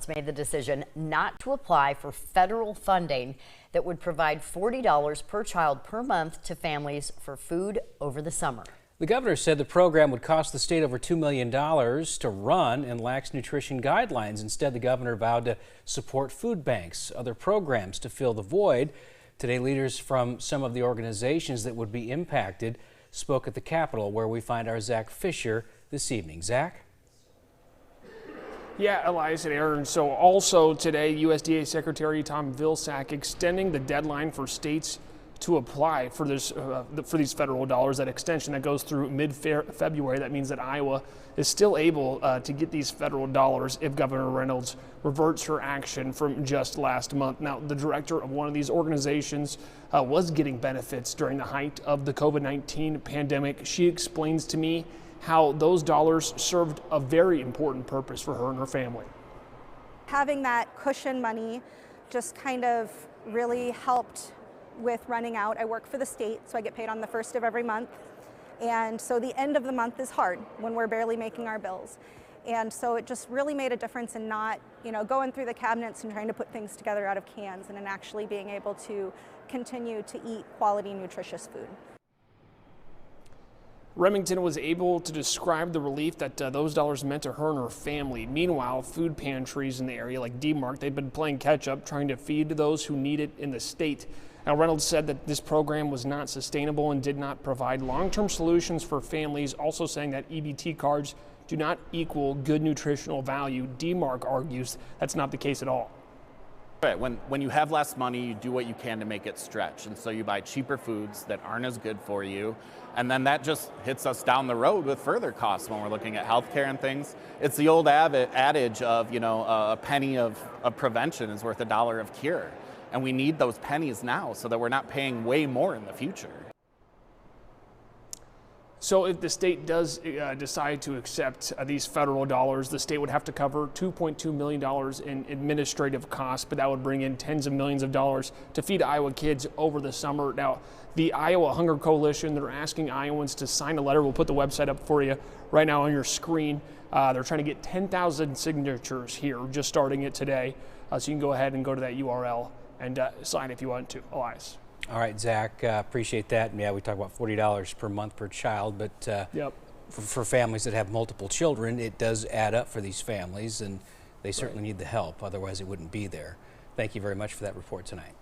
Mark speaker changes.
Speaker 1: Made the decision not to apply for federal funding that would provide $40 per child per month to families for food over the summer.
Speaker 2: The governor said the program would cost the state over $2 million to run and lacks nutrition guidelines. Instead, the governor vowed to support food banks, other programs to fill the void. Today, leaders from some of the organizations that would be impacted spoke at the Capitol, where we find our Zach Fisher this evening. Zach?
Speaker 3: Yeah, Elias and Aaron. So also today, USDA Secretary Tom Vilsack extending the deadline for states to apply for these federal dollars. That extension that goes through mid-February. That means that Iowa is still able to get these federal dollars if Governor Reynolds reverts her action from just last month. Now, the director of one of these organizations was getting benefits during the height of the COVID-19 pandemic. She explains to me how those dollars served a very important purpose for her and her family.
Speaker 4: Having that cushion money just kind of really helped with running out. I work for the state, so I get paid on the first of every month. And so the end of the month is hard when we're barely making our bills. And so it just really made a difference in not, going through the cabinets and trying to put things together out of cans, and in actually being able to continue to eat quality, nutritious food.
Speaker 3: Remington was able to describe the relief that those dollars meant to her and her family. Meanwhile, food pantries in the area like D-Mark, they've been playing catch up, trying to feed those who need it in the state. Now, Reynolds said that this program was not sustainable and did not provide long-term solutions for families, also saying that EBT cards do not equal good nutritional value. D-Mark argues that's not the case at all.
Speaker 5: Right. When you have less money, you do what you can to make it stretch. And so you buy cheaper foods that aren't as good for you. And then that just hits us down the road with further costs when we're looking at healthcare and things. It's the old adage of, a penny of prevention is worth $1 of cure. And we need those pennies now so that we're not paying way more in the future.
Speaker 3: So if the state does decide to accept these federal dollars, the state would have to cover $2.2 million in administrative costs, but that would bring in tens of millions of dollars to feed Iowa kids over the summer. Now, the Iowa Hunger Coalition, they're asking Iowans to sign a letter. We'll put the website up for you right now on your screen. They're trying to get 10,000 signatures here, just starting it today. So you can go ahead and go to that URL and sign if you want to. Elias.
Speaker 2: All right, Zach, appreciate that. And yeah, we talk about $40 per month per child, but
Speaker 3: Yep.
Speaker 2: for families that have multiple children, it does add up for these families, and they certainly need the help. Otherwise, it wouldn't be there. Thank you very much for that report tonight.